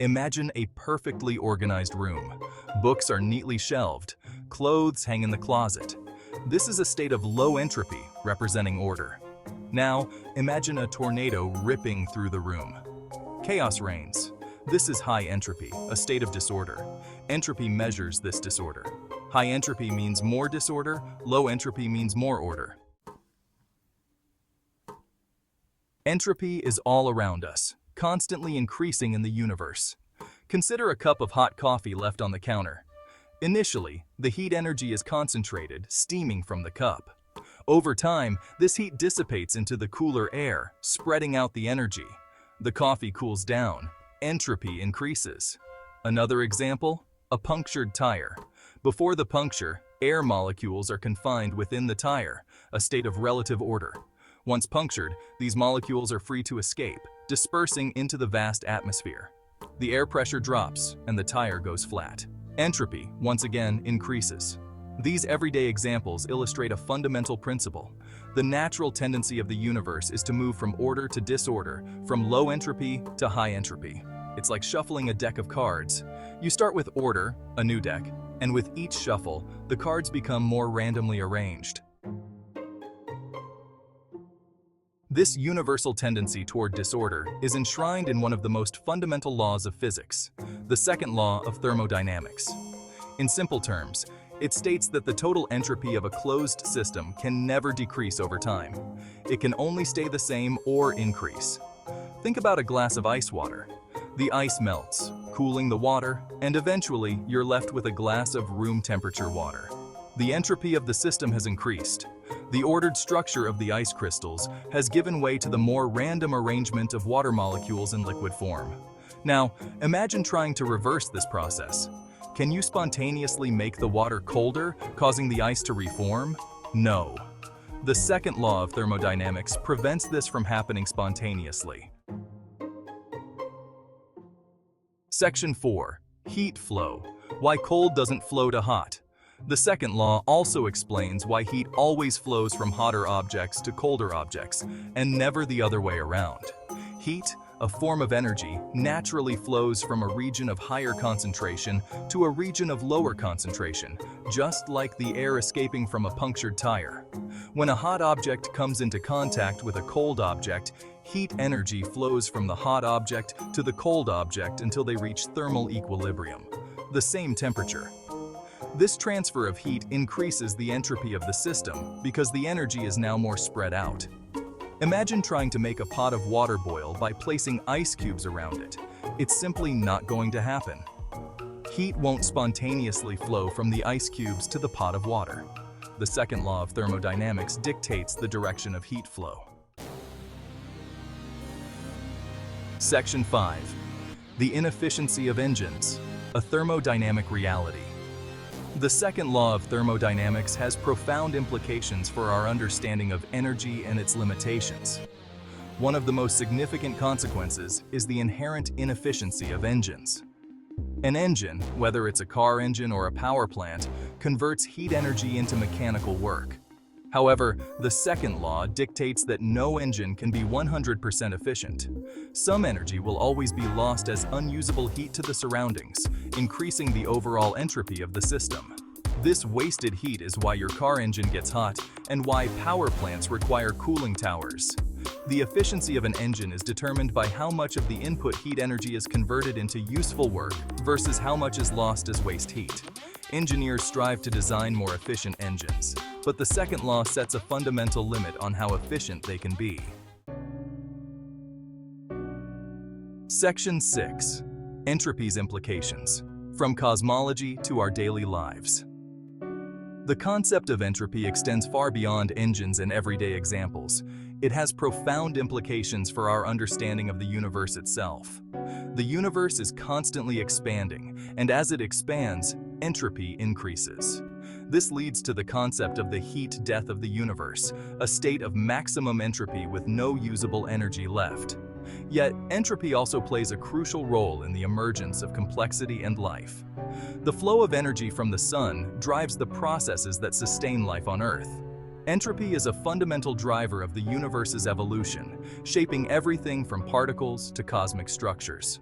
Imagine a perfectly organized room. Books are neatly shelved. Clothes hang in the closet. This is a state of low entropy, representing order. Now, imagine a tornado ripping through the room. Chaos reigns. This is high entropy, a state of disorder. Entropy measures this disorder. High entropy means more disorder, low entropy means more order. Entropy is all around us, constantly increasing in the universe. Consider a cup of hot coffee left on the counter. Initially, the heat energy is concentrated, steaming from the cup. Over time, this heat dissipates into the cooler air, spreading out the energy. The coffee cools down. Entropy increases. Another example, a punctured tire. Before the puncture, air molecules are confined within the tire, a state of relative order. Once punctured, these molecules are free to escape, dispersing into the vast atmosphere. The air pressure drops, and the tire goes flat. Entropy, once again, increases. These everyday examples illustrate a fundamental principle. The natural tendency of the universe is to move from order to disorder, from low entropy to high entropy. It's like shuffling a deck of cards. You start with order, a new deck, and with each shuffle, the cards become more randomly arranged. This universal tendency toward disorder is enshrined in one of the most fundamental laws of physics, the second law of thermodynamics. In simple terms, it states that the total entropy of a closed system can never decrease over time. It can only stay the same or increase. Think about a glass of ice water. The ice melts, cooling the water, and eventually you're left with a glass of room temperature water. The entropy of the system has increased. The ordered structure of the ice crystals has given way to the more random arrangement of water molecules in liquid form. Now, imagine trying to reverse this process. Can you spontaneously make the water colder, causing the ice to reform? No. The second law of thermodynamics prevents this from happening spontaneously. Section 4. Heat flow. Why cold doesn't flow to hot. The second law also explains why heat always flows from hotter objects to colder objects, and never the other way around. Heat, a form of energy, naturally flows from a region of higher concentration to a region of lower concentration, just like the air escaping from a punctured tire. When a hot object comes into contact with a cold object, heat energy flows from the hot object to the cold object until they reach thermal equilibrium, the same temperature. This transfer of heat increases the entropy of the system because the energy is now more spread out. Imagine trying to make a pot of water boil by placing ice cubes around it. It's simply not going to happen. Heat won't spontaneously flow from the ice cubes to the pot of water. The second law of thermodynamics dictates the direction of heat flow. Section 5. The inefficiency of engines, a thermodynamic reality. The second law of thermodynamics has profound implications for our understanding of energy and its limitations. One of the most significant consequences is the inherent inefficiency of engines. An engine, whether it's a car engine or a power plant, converts heat energy into mechanical work. However, the second law dictates that no engine can be 100% efficient. Some energy will always be lost as unusable heat to the surroundings, increasing the overall entropy of the system. This wasted heat is why your car engine gets hot and why power plants require cooling towers. The efficiency of an engine is determined by how much of the input heat energy is converted into useful work versus how much is lost as waste heat. Engineers strive to design more efficient engines, but the second law sets a fundamental limit on how efficient they can be. Section 6. Entropy's implications, from cosmology to our daily lives. The concept of entropy extends far beyond engines and everyday examples. It has profound implications for our understanding of the universe itself. The universe is constantly expanding, and as it expands, entropy increases. This leads to the concept of the heat death of the universe, a state of maximum entropy with no usable energy left. Yet, entropy also plays a crucial role in the emergence of complexity and life. The flow of energy from the sun drives the processes that sustain life on Earth. Entropy is a fundamental driver of the universe's evolution, shaping everything from particles to cosmic structures.